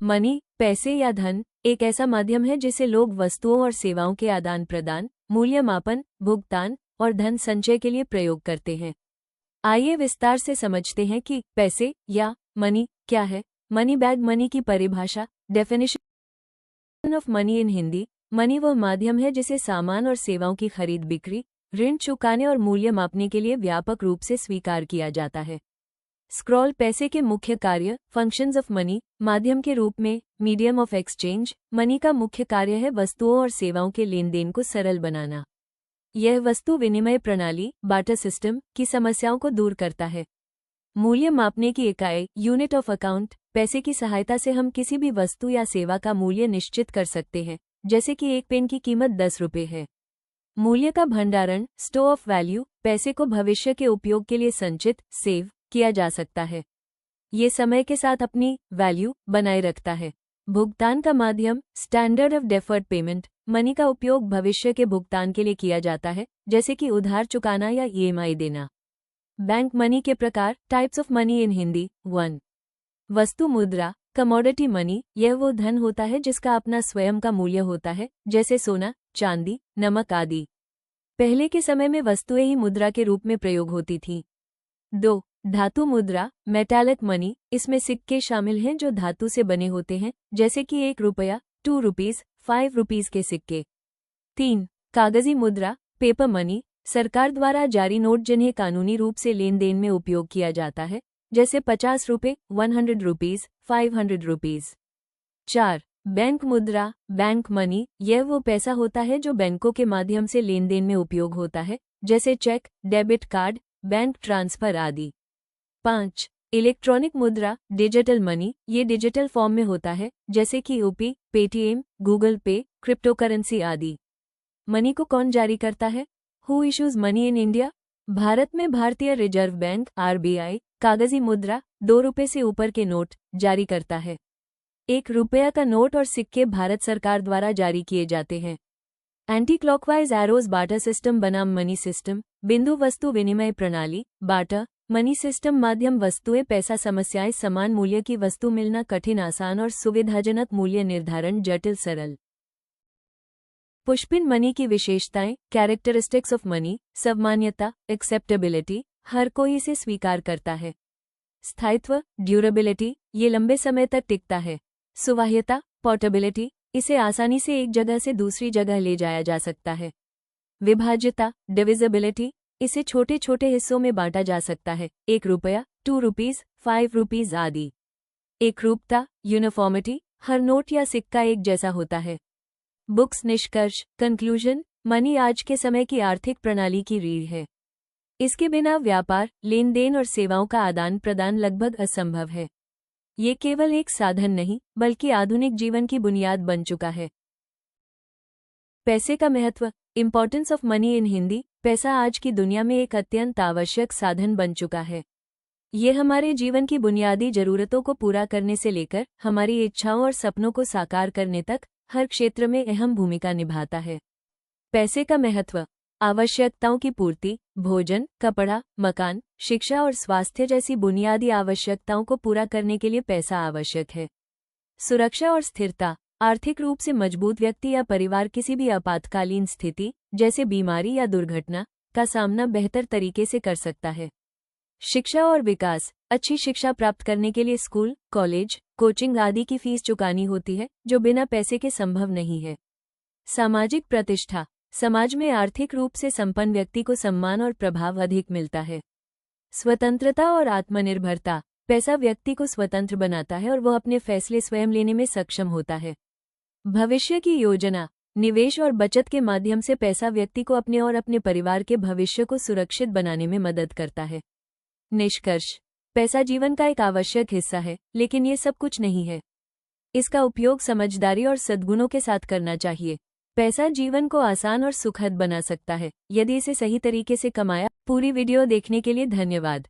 Money, पैसे या धन, एक ऐसा माध्यम है जिसे लोग वस्तुओं और सेवाओं के आदान प्रदान, मूल्य मापन, भुगतान और धन संचय के लिए प्रयोग करते हैं। आइए विस्तार से समझते हैं कि पैसे या मनी क्या है। मनी बैग मनी की परिभाषा, definition of money in Hindi. Money वह माध्यम है जिसे सामान और सेवाओं की खरीद बिक्री, ऋण चुकाने और मूल्य मापने के लिए व्यापक रूप से स्वीकार किया जाता है। स्क्रॉल पैसे के मुख्य कार्य, फंक्शंस ऑफ मनी, माध्यम के रूप में, मीडियम ऑफ एक्सचेंज। मनी का मुख्य कार्य है वस्तुओं और सेवाओं के लेन देन को सरल बनाना। यह वस्तु विनिमय प्रणाली, बार्टर सिस्टम, की समस्याओं को दूर करता है। मूल्य मापने की इकाई, यूनिट ऑफ अकाउंट। पैसे की सहायता से हम किसी भी वस्तु या सेवा का मूल्य निश्चित कर सकते हैं, जैसे कि एक पेन की कीमत 10 रुपये है। मूल्य का भंडारण, स्टोर ऑफ वैल्यू। पैसे को भविष्य के उपयोग के लिए संचित, सेव किया जा सकता है। ये समय के साथ अपनी वैल्यू बनाए रखता है। भुगतान का माध्यम, standard of deferred payment. Money का उपयोग भविष्य के भुगतान के लिए किया जाता है, जैसे कि उधार चुकाना या ईएमआई देना। बैंक मनी के प्रकार, types of money in Hindi. 1. वस्तु मुद्रा, कमोडिटी मनी। यह वो धन होता है जिसका अपना स्वयं का मूल्य होता है, जैसे सोना, चांदी, नमक आदि। पहले के समय में वस्तुएं ही मुद्रा के रूप में प्रयोग होती थीं। 2. धातु मुद्रा, मेटालिक मनी। इसमें सिक्के शामिल हैं जो धातु से बने होते हैं, जैसे कि 1 रुपया, 2 रुपीज, 5 रुपीज के सिक्के। 3. कागजी मुद्रा, पेपर मनी। सरकार द्वारा जारी नोट जिन्हें कानूनी रूप से लेन देन में उपयोग किया जाता है, जैसे 50 रुपये, 100 रुपीज, 500 रुपीज। 4. बैंक मुद्रा, बैंक मनी। यह वो पैसा होता है जो बैंकों के माध्यम से लेन देन में उपयोग होता है, जैसे cheque, debit card, bank transfer आदि। 5. इलेक्ट्रॉनिक मुद्रा, डिजिटल मनी। ये डिजिटल फॉर्म में होता है, जैसे कि UPI, Paytm, Google Pay, cryptocurrency आदि। मनी को कौन जारी करता है? Who issues money in India? Bharat में भारतीय रिजर्व बैंक आरबीआई कागजी मुद्रा, 2 रुपये से ऊपर के नोट जारी करता है। 1 रुपया का नोट और सिक्के भारत सरकार द्वारा जारी किए जाते हैं। Anti clockwise arrows barter system बनाम मनी सिस्टम, बिंदु वस्तु विनिमय प्रणाली, बार्टर मनी सिस्टम माध्यम वस्तुएं पैसा समस्याएं समान मूल्य की वस्तु मिलना कठिन आसान और सुविधाजनक मूल्य निर्धारण जटिल सरल। पुष्पिन मनी की विशेषताएं, कैरेक्टरिस्टिक्स ऑफ मनी, सामान्यता, एक्सेप्टेबिलिटी, हर कोई इसे स्वीकार करता है। स्थायित्व, ड्यूरेबिलिटी, ये लंबे समय तक टिकता है। सुवाह्यता, पोर्टेबिलिटी, इसे आसानी से एक जगह से दूसरी जगह ले जाया जा सकता है। विभाज्यता, डिविजिबिलिटी, इसे छोटे छोटे हिस्सों में बांटा जा सकता है, 1 रुपया, 2 रुपीज, 5 रुपीज आदि। एकरूपता, यूनिफॉर्मिटी, हर नोट या सिक्का एक जैसा होता है। बुक्स निष्कर्ष, कंक्लूजन, मनी आज के समय की आर्थिक प्रणाली की रीढ़ है। इसके बिना व्यापार, लेन देन और सेवाओं का आदान प्रदान लगभग असंभव है। ये केवल एक साधन नहीं, बल्कि आधुनिक जीवन की बुनियाद बन चुका है। पैसे का महत्व, importance of money in Hindi. पैसा आज की दुनिया में एक अत्यंत आवश्यक साधन बन चुका है। ये हमारे जीवन की बुनियादी जरूरतों को पूरा करने से लेकर हमारी इच्छाओं और सपनों को साकार करने तक हर क्षेत्र में अहम भूमिका निभाता है। पैसे का महत्व, आवश्यकताओं की पूर्ति, भोजन, कपड़ा, मकान, शिक्षा और स्वास्थ्य जैसी बुनियादी आवश्यकताओं को पूरा करने के लिए पैसा आवश्यक है। सुरक्षा और स्थिरता, आर्थिक रूप से मजबूत व्यक्ति या परिवार किसी भी आपातकालीन स्थिति, जैसे बीमारी या दुर्घटना, का सामना बेहतर तरीके से कर सकता है। शिक्षा और विकास, अच्छी शिक्षा प्राप्त करने के लिए स्कूल, कॉलेज, कोचिंग आदि की फीस चुकानी होती है, जो बिना पैसे के संभव नहीं है। सामाजिक प्रतिष्ठा, समाज में आर्थिक रूप से संपन्न व्यक्ति को सम्मान और प्रभाव अधिक मिलता है। स्वतंत्रता और आत्मनिर्भरता, पैसा व्यक्ति को स्वतंत्र बनाता है और वह अपने फैसले स्वयं लेने में सक्षम होता है। भविष्य की योजना, निवेश और बचत के माध्यम से पैसा व्यक्ति को अपने और अपने परिवार के भविष्य को सुरक्षित बनाने में मदद करता है। निष्कर्ष, पैसा जीवन का एक आवश्यक हिस्सा है, लेकिन ये सब कुछ नहीं है। इसका उपयोग समझदारी और सद्गुणों के साथ करना चाहिए। पैसा जीवन को आसान और सुखद बना सकता है, यदि इसे सही तरीके से कमाया। पूरी वीडियो देखने के लिए धन्यवाद।